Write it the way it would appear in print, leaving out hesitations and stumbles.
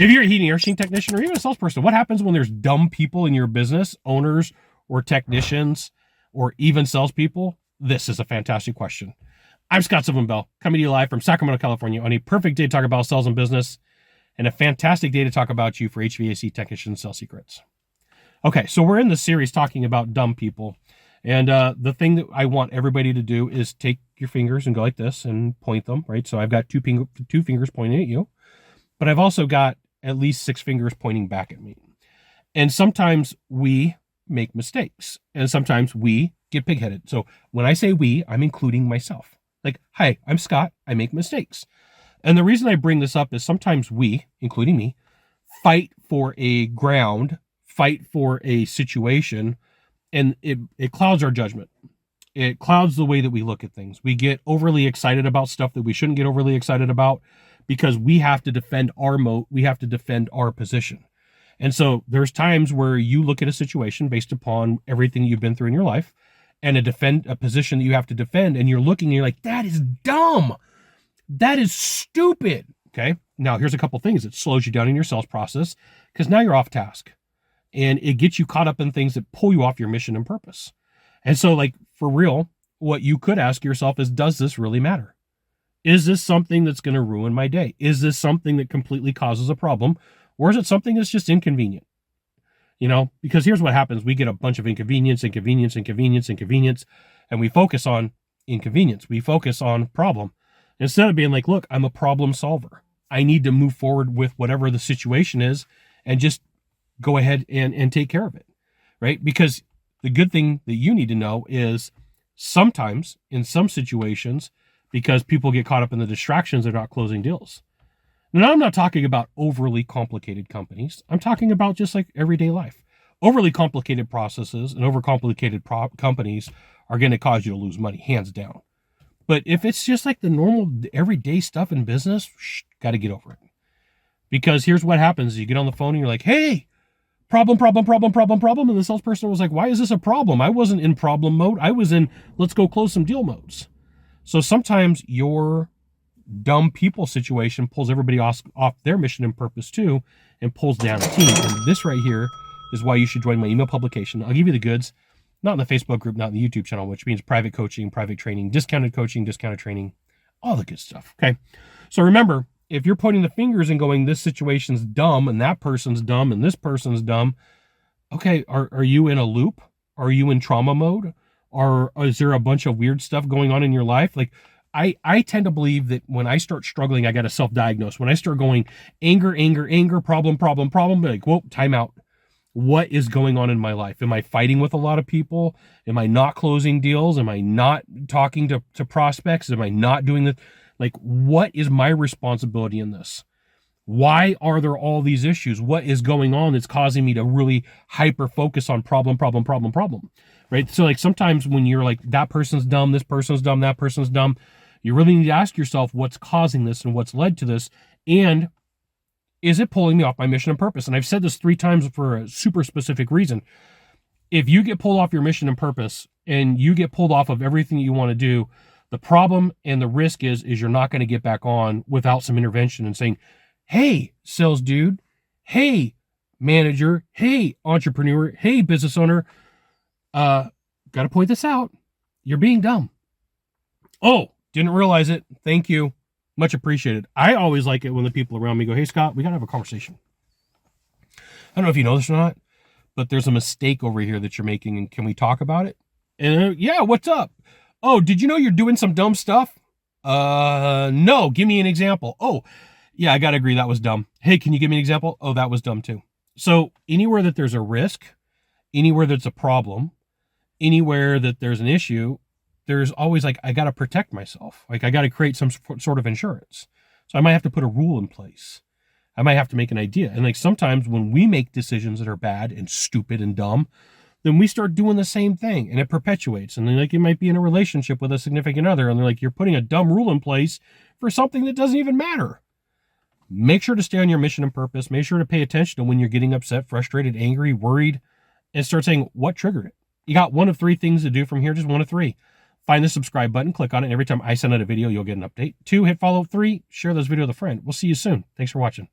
If you're a heating air machine technician or even a salesperson, what happens when there's dumb people in your business, owners or technicians or even salespeople? This is a fantastic question. I'm Scott Sylvan Bell, coming to you live from Sacramento, California, on a perfect day to talk about sales and business, and a fantastic day to talk about you for HVAC Technician Sales Secrets. Okay, so we're in this series talking about dumb people, and the thing that I want everybody to do is take your fingers and go like this and point them, right? So I've got two fingers pointing at you, but I've also got at least 6 fingers pointing back at me. And sometimes we make mistakes, and sometimes we get pig-headed. So when I say we, I'm including myself. Like, hi, I'm Scott, I make mistakes. And the reason I bring this up is sometimes we, including me, fight for a ground, fight for a situation, and it clouds our judgment. It clouds the way that we look at things. We get overly excited about stuff that we shouldn't get overly excited about because we have to defend our moat, we have to defend our position. And so there's times where you look at a situation based upon everything you've been through in your life and a position that you have to defend, and you're looking and you're like, that is dumb. That is stupid. Okay. Now here's a couple things that slows you down in your sales process, because now you're off task and it gets you caught up in things that pull you off your mission and purpose. And so, like, for real, what you could ask yourself is, does this really matter? Is this something that's going to ruin my day? Is this something that completely causes a problem? Or is it something that's just inconvenient? You know, because here's what happens. We get a bunch of inconvenience, and we focus on inconvenience. We focus on problem. Instead of being like, look, I'm a problem solver. I need to move forward with whatever the situation is and just go ahead and take care of it, right? Because the good thing that you need to know is sometimes in some situations, because people get caught up in the distractions, they're not closing deals. Now, I'm not talking about overly complicated companies. I'm talking about just like everyday life. Overly complicated processes and overcomplicated companies are going to cause you to lose money, hands down. But if it's just like the normal everyday stuff in business, got to get over it. Because here's what happens. You get on the phone and you're like, hey, problem. And the salesperson was like, why is this a problem? I wasn't in problem mode. I was in let's go close some deal modes. So sometimes your dumb people situation pulls everybody off their mission and purpose too, and pulls down a team. And this right here is why you should join my email publication. I'll give you the goods, not in the Facebook group, not in the YouTube channel, which means private coaching, private training, discounted coaching, discounted training, all the good stuff. Okay. So remember, if you're pointing the fingers and going, this situation's dumb and that person's dumb and this person's dumb. Okay. Are you in a loop? Are you in trauma mode? Or is there a bunch of weird stuff going on in your life? Like, I tend to believe that when I start struggling, I got to self-diagnose. When I start going anger, problem, like, whoa, time out. What is going on in my life? Am I fighting with a lot of people? Am I not closing deals? Am I not talking to prospects? Am I not doing this? Like, what is my responsibility in this? Why are there all these issues? What is going on that's causing me to really hyper focus on problem, right? So like sometimes when you're like, that person's dumb, this person's dumb, that person's dumb, you really need to ask yourself what's causing this and what's led to this. And is it pulling me off my mission and purpose? And I've said this 3 times for a super specific reason. If you get pulled off your mission and purpose and you get pulled off of everything you want to do, the problem and the risk is you're not going to get back on without some intervention and saying, hey, sales dude, hey, manager, hey, entrepreneur, hey, business owner, got to point this out. You're being dumb. Oh, didn't realize it. Thank you. Much appreciated. I always like it when the people around me go, hey, Scott, we got to have a conversation. I don't know if you know this or not, but there's a mistake over here that you're making, and can we talk about it? And yeah, what's up? Oh, did you know you're doing some dumb stuff? No, give me an example. Oh, yeah, I got to agree. That was dumb. Hey, can you give me an example? Oh, that was dumb too. So anywhere that there's a risk, anywhere that's a problem, anywhere that there's an issue, there's always like, I got to protect myself. Like I got to create some sort of insurance. So I might have to put a rule in place. I might have to make an idea. And like sometimes when we make decisions that are bad and stupid and dumb, then we start doing the same thing and it perpetuates. And then like you might be in a relationship with a significant other and they're like, you're putting a dumb rule in place for something that doesn't even matter. Make sure to stay on your mission and purpose. Make sure to pay attention to when you're getting upset, frustrated, angry, worried, and start saying, what triggered it? You got 1 of 3 things to do from here, just 1 of 3. Find the subscribe button, click on it, and every time I send out a video, you'll get an update. 2, hit follow. 3, share this video with a friend. We'll see you soon. Thanks for watching.